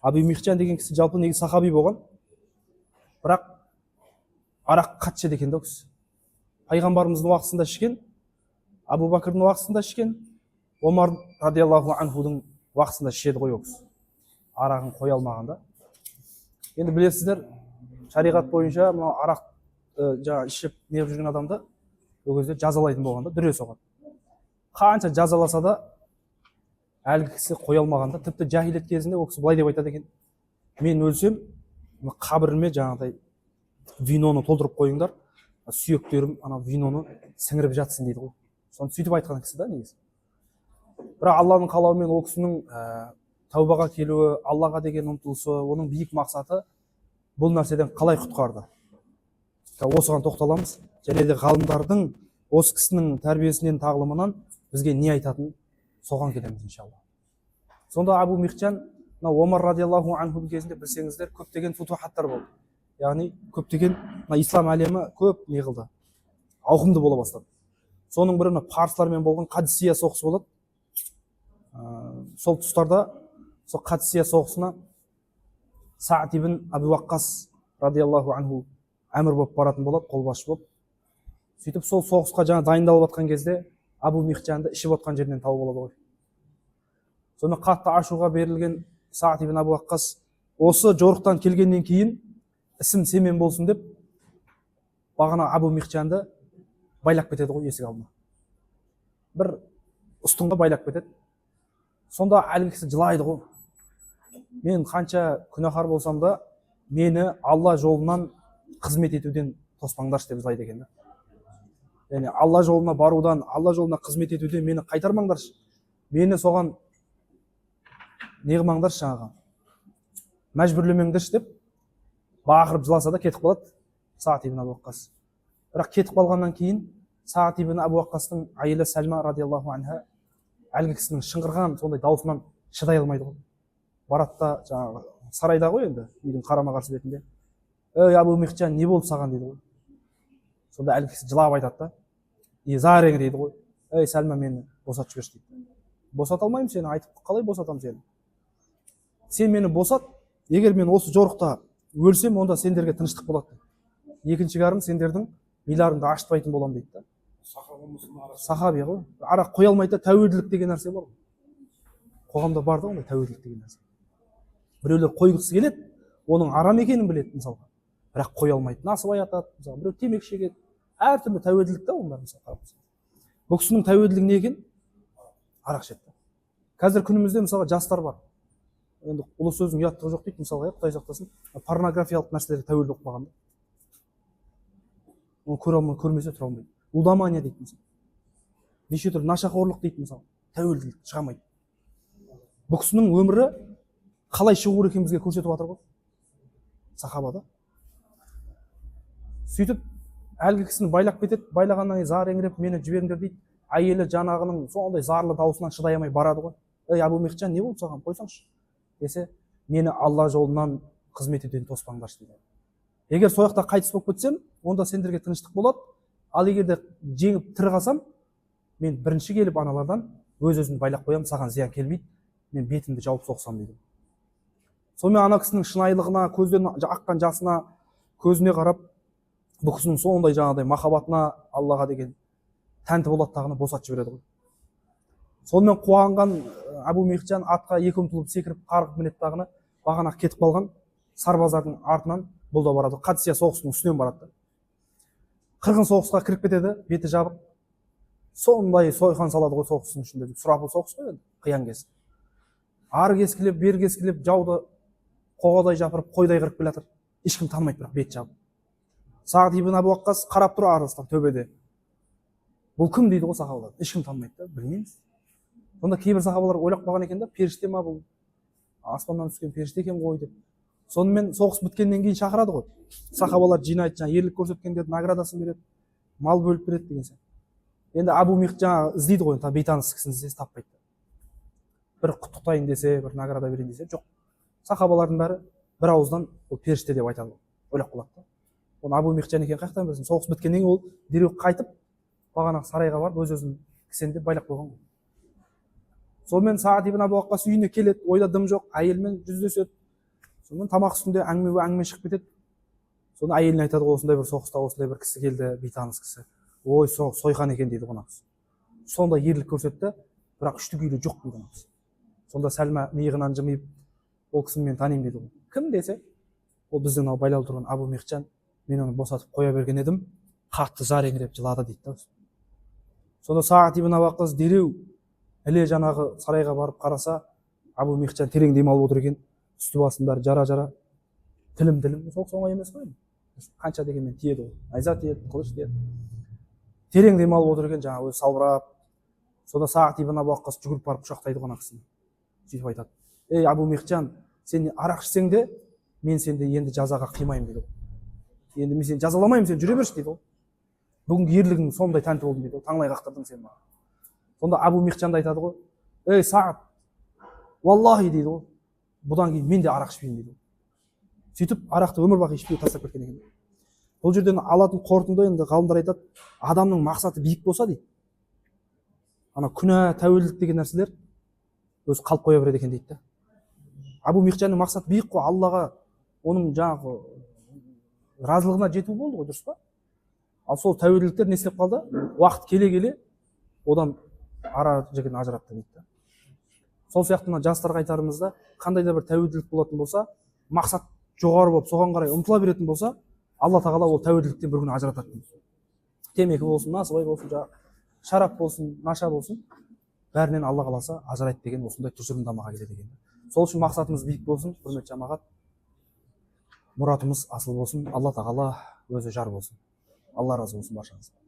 Абу Михжан деген кісі жалпы негізі сахаби болған, бірақ арақ қатты ішеді екен да кісі. Пайғамбарымыздың уақытысында ішкен, Абу Бәкірдің уақытысында ішкен, Омар радиаллаху анхудың уақытысында ішеді ғой ол кісі. Арағын қоя алмаған да. Енді білесіздер, шариғат бойынша мынау арақ жаңа ішіп неғып жүрген адамды ол кезде жазалайтын болғанда дүре соғады. Қанша жазаласа да әлгі кісі қоя алмағанда, тіпті жахилет кезінде ол кісі былай деп айтады екен: мен өлсем, қабіріме жаңағыдай виноны толтырып қойыңдар, сүйектерім ана виноны сіңіріп жатсын дейді ғой. Соны сөйтіп айтқан кісі да негізі. Бірақ Алланың қалауымен ол кісінің тәубаға келуі, Аллаға деген ұмтылысы, оның биік мақсаты бұл нәрседен қалай құтқарды. Осыған тоқталамыз. Және де ғалымдардың осы кісінің тәрбиесінен, тағылымынан бізге не айтатын, соған келеміз иншалла. Сонда Абу Михжан, Омар радиаллаху анхудың кезінде білсеңіздер, көптеген футухаттар болды. Яғни көптеген ислам әлемі көп не қылды, ауқымды бола бастады. Соның бірі парсылармен болған Қадисия соғысы болады. Сол тұстарда сол Қадисия соғысына Саад ибн Аби Уаққас радиаллаху анху әмір болып баратын болады, қолбасшы болып. Сөйтіп сол соғысқа жаңа дайындалып жатқан кезде Абу Михжанды ішіп отқан жерінен тауып алады ғой. Сонымен қатты ашуға берілген Саад ибн Аби Уаққас осы жорықтан келгеннен кейін ісім семен болсын деп бағана Абу Михжанды байлап кетеді ғой есік алдына. Бір ұстынға байлап кетеді. Сонда әлгі кісі жылайды ғой. Мен қанша күнәһар болсам да, мені Алла жолынан қызмет етуден тоспаңдаршы деп жылайды екен. Яғни Алла жолына барудан, Алла жолына қызмет етуден мені қайтармаңдаршы. Мені соған неғымаңдаршы жаңағы. Мәжбүрлемеңдерші деп бақырып жыласа да кетіп қалады Саад ибн Аби Уаққас. Бірақ кетіп қалғаннан кейін Саад ибн Аби Уаққастың әйелі Сәлма радиаллаху анха әлгі кісінің шыңғырған сондай даусынан шыдай алмайды ғой. Барады да жаңағы сарайда ғой енді, үйдің қарама қарсы бетінде: ей Абу Михжан, не болды саған дейді ғой. Сонда әлгі кісі жылап айтады да: зәрең дейді ғой, ей Сәлма, мені босатып жіберші дейді. Босата алмаймын сені, айтып қалай босатамын сені? Сен мені босат, егер мен осы жорықта өлсем, онда сендерге тыныштық болады. Екінші жарым сендердің миларыңды ашытпайтын боламын дейді да. Сахаби ғой. Арақ қоя алмайды, тәуелділік деген нәрсе бар. Қоғамда бар да ондай тәуелділік деген нәрсе. Біреулер қойғысы келеді, оның арам екенін біледі мысалға, бірақ қоя алмайды, насыбай атады, мысалы, біреу темекі шегеді. Әртүрлі тәуелділік та оның бәрі мысалға. Бұл кісінің тәуелділігі не екен? Арақ ішеді. Қазір күнімізде мысалға жастар бар. Енді ұлы сөздің ұяттығы жоқ дейді, мысалға, Құдай сақтасын, порнографиялық нәрселерге тәуелді болып қалған. Оны көре алмай, көрмесе тұра алмайды. Лудомания дейді мысалы. Неше түрлі нашақорлық дейді мысалы. Тәуелділік шыға алмайды. Бұл кісінің өмірі қалай шығу керек екенін бізге көрсетіп жатыр ғой. Сахабада. Сөйтіп әлгі кісіні байлап кетеді, байлағаннан кейін зар еңіреп, мені жіберіңдер дейді. Әйелі жанағының сондай зарлы даусынан шыдай алмай барады ғой. Ей Абу Михжан, не болды саған, қойсаңшы десе, мені Алла жолынан қызмет етуден тоспаңдаршы дейді. Егер сояқта қайтыс болып кетсем, онда сендерге тыныштық болады. Ал егер де жеңіп тірі қалсам, мен бірінші келіп аналардан өз-өзімді байлап қоямын, саған зиян келмейді, мен бетімді жауып соқсам дейді. Сонымен ана кісінің шынайылығына, көзден аққан жасына, көзіне қарап, бұл кісінің сондай жаңағыдай махаббатына, Аллаға деген тәнті болады тағына босатып жібереді ғой. Сонымен қуанған Абу Михжан атқа екі ұмтылып секіріп қарғып мінеді тағына, бағана кетіп қалған сарбаздардың артынан бұл да барады. Қадисия соғысының үстінен барады. Қырғын соғысқа кіріп кетеді, беті жабық. Сондай сойқан салады ғой соғыстың ішінде. Сұрапыл соғыс қой енді, қиян кез. Ары кескілеп, бері кескілеп, жауды қоғадай жапырып, қойдай қырып келе жатыр. Ешкім танымайды, бірақ бет жабық. Саад ибн Аби Уаққас қарап тұр арыстан төбеде. Бұл кім дейді ғой сахабалар. Ешкім танымайды да, білмейміз. Сонда кейбір сахабалар ойлап қалған екен да, періште ма бұл? Аспаннан түскен періште екен ғой деп. Сонымен соғыс біткеннен кейін шақырады ғой. Сахабалар жинайды, жаңа ерлік көрсеткендердің наградасын береді, мал бөліп береді деген сияқты. Енді Абу Михжан іздейді ғой, бейтаныс кісіні іздесе таппайды. Бір құттықтайын десе, бір награда берейін десе, жоқ. Сахабалардың бәрі бір ауыздан ол періште деп айтады, ойлап қалады. Оны Абу Михжан екен қаяқтан білсін. Соғыс біткеннен кейін ол дереу қайтып, бағана сарайға барып өз-өзін кісендеп байлап қойған ғой. Сонымен Саад ибн Аби Уаққас үйіне келеді, ойда дым жоқ, әйелмен жүздеседі. сонымен тамақ үстінде әңгіме шығып кетеді. Соны әйеліне айтады ғой, осындай бір соғыста осындай бір кісі келді, бейтаныс кісі. Ой, сойқан екен дейді қонақ. Сонда ерлік көрсетті, бірақ үшті күйлі жоқ дейді қонақ. Сонда Сәлма миығынан жымиып, ол кісіні мен танимын дейді ғой. Кім десе, ол біздің байлаулы тұрған Абу Мехчан, мен оны босатып қоя берген едім, қатты жареңіреп жылады дейді. Сонда Сағат ибн Уақас дереу іле жаңағы сарайға барып қараса, Абу Мехчан терең демалып отыр екен, үсті басының бәрі жара, тілім, сол оңай емес қой. Қанша дегенмен тиеді ғой, найза тиеді, қылыш тиеді. Терең демалып отыр екен, жаңағы өзі салбырап. Сонда Сағат ибн Уақас жүгіріп барып құшақтайды қонақ кісіні. Сөйтіп айтады: ей Абу Мехчан, сен арақ ішсең де, мен сенде енді жазаға қимаймын дейді. Енді мен сені жазаламаймын, сен жүре берші дейді. Бүгінгі ерлігің сондай тәнті болдым дейді. Таңлай қақтырдың сен маған. Сонда Абу Мехчан да айтады ғой: ей Сағат, валлахи дейді ғой, бұдан кейін мен де арақ ішпеймін дейді. Сөйтіп арақты өмір бақи ішпей тастап кеткен екен. Бұл жерден алатын қорытынды енді ғалымдар айтады, адамның мақсаты биік болса дейді, ана күнә, тәуелділік деген нәрселер өзі қалып қоя береді екен дейді. Абу Мехчанның мақсаты биік қой, Аллаға оның жаңағы разылығына жету болды ғой, дұрыс па? Ал сол тәуелділіктер не істеп қалды? Уақыт келе одан ара жігін ажыратты дейді. Сол сияқты мына жастарға айтарымызда, қандай да бір тәуелділік болатын болса, мақсат жоғары болып соған қарай ұмтыла беретін болса, Алла тағала ол тәуелділіктен бір күні ажыратады. Темекі болсын, насыбай болсын, шарап болсын, наша болсын, бәрінен Алла қаласа ажырайды деген осындай тұжырымдамаға келеді екен. Сол үшін мақсатымыз биік болсын, құрметті жамағат, мұратымыз асыл болсын, Алла тағала өзі жар болсын. Алла разы болсын баршаңызға.